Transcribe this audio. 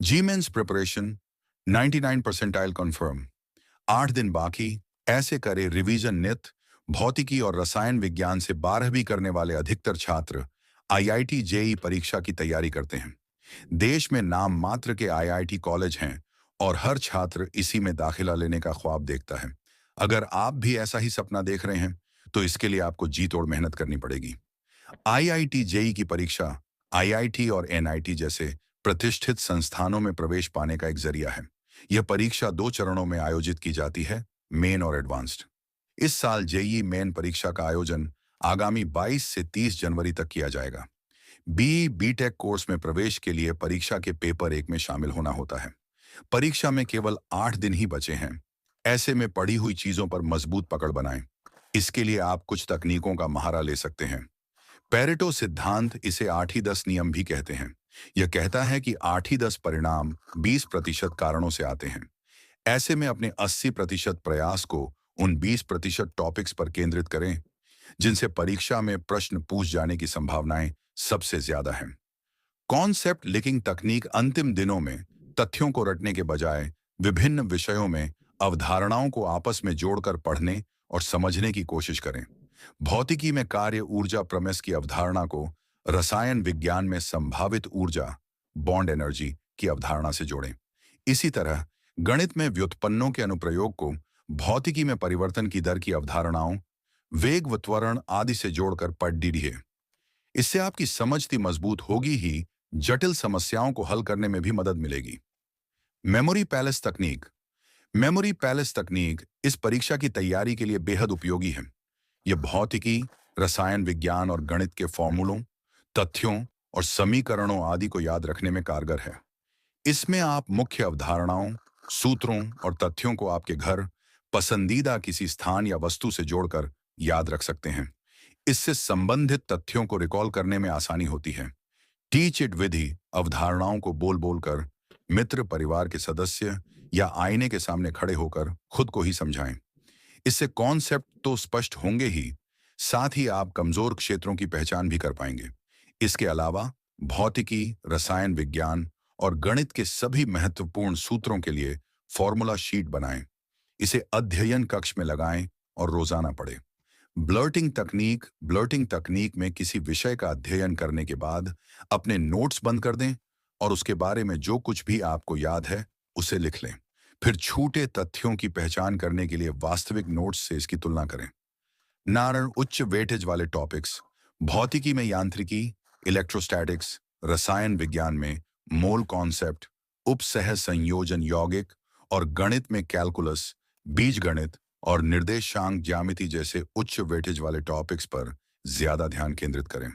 जी mains preparation 99 percentile confirm. 8 दिन बाकी, ऐसे करे रिवीजन नित। भौतिकी और रसायन विज्ञान से 12वीं करने वाले अधिकतर छात्र आईआईटी जेई परीक्षा की तैयारी करते हैं। देश में नाम मात्र के आईआईटी कॉलेज हैं और हर छात्र इसी में दाखिला लेने का ख्वाब देखता है। अगर आप भी ऐसा ही सपना देख रहे हैं तो इसके लिए आपको जी तोड़ मेहनत करनी पड़ेगी। आईआईटी जेई की परीक्षा आईआईटी और एनआईटी जैसे प्रतिष्ठित संस्थानों में प्रवेश पाने का एक जरिया है। यह परीक्षा 2 चरणों में आयोजित की जाती है, मेन और एडवांस्ड। इस साल जेई मेन परीक्षा का आयोजन आगामी 22 से 30 जनवरी तक किया जाएगा। बीटेक कोर्स में प्रवेश के लिए परीक्षा के पेपर 1 में शामिल होना होता है। परीक्षा में केवल 8 दिन ही बचे हैं। ऐसे में पढ़ी हुई चीजों पर मजबूत पकड़ बनाएं। इसके लिए आप कुछ तकनीकों का सहारा ले सकते हैं। पेरेटो सिद्धांत, इसे 8 ही 10 नियम भी कहते हैं। यह कहता है कि 8 ही 10 परिणाम 20% कारणों से आते हैं। ऐसे में अपने 80% प्रयास को उन 20% टॉपिक्स पर केंद्रित करें जिनसे परीक्षा में प्रश्न पूछ जाने की संभावनाएं सबसे ज्यादा हैं। कॉन्सेप्ट लिंकिंग तकनीक अंतिम दिनों में तथ्यों को रटने के बजाय विभिन्न विषयों में अवधारणाओं को आपस में जोड़कर पढ़ने और समझने की कोशिश करें। भौतिकी में कार्य ऊर्जा प्रमेय की अवधारणा को रसायन विज्ञान में संभावित ऊर्जा बॉन्ड एनर्जी की अवधारणा से जोड़ें। इसी तरह गणित में व्युत्पन्नों के अनुप्रयोग को भौतिकी में परिवर्तन की दर की अवधारणाओं, वेग व त्वरण आदि से जोड़कर पढ़ दीजिए। इससे आपकी समझ भी मजबूत होगी ही जटिल समस्याओं को हल करने में भी मदद मिलेगी। मेमोरी पैलेस तकनीक। मेमोरी पैलेस तकनीक इस परीक्षा की तैयारी के लिए बेहद उपयोगी है। यह भौतिकी, रसायन विज्ञान और गणित के फॉर्मूलों, तथ्यों और समीकरणों आदि को याद रखने में कारगर है। इसमें आप मुख्य अवधारणाओं, सूत्रों और तथ्यों को आपके घर, पसंदीदा किसी स्थान या वस्तु से जोड़कर याद रख सकते हैं। इससे संबंधित तथ्यों को रिकॉल करने में आसानी होती है। टीच इट विधि अवधारणाओं को बोल बोलकर मित्र, परिवार के सदस्य या आईने के सामने खड़े होकर खुद को ही समझाएं। इससे कॉन्सेप्ट तो स्पष्ट होंगे ही, साथ ही आप कमजोर क्षेत्रों की पहचान भी कर पाएंगे। इसके अलावा भौतिकी, रसायन विज्ञान और गणित के सभी महत्वपूर्ण सूत्रों के लिए फॉर्मूला शीट बनाएं। इसे अध्ययन कक्ष में लगाएं और रोजाना पढ़ें। ब्लर्टिंग तकनीक में किसी विषय का अध्ययन करने के बाद अपने नोट्स बंद कर दें और उसके बारे में जो कुछ भी आपको याद है उसे लिख लें। फिर छूटे तथ्यों की पहचान करने के लिए वास्तविक नोट्स से इसकी तुलना करें। नारण उच्च वेटेज वाले टॉपिक्स, भौतिकी में यांत्रिकी, इलेक्ट्रोस्टैटिक्स, रसायन विज्ञान में मोल कॉन्सेप्ट, उपसह संयोजन यौगिक और गणित में कैलकुलस, बीजगणित और निर्देशांक ज्यामिति जैसे उच्च वेटेज वाले टॉपिक्स पर ज्यादा ध्यान केंद्रित करें।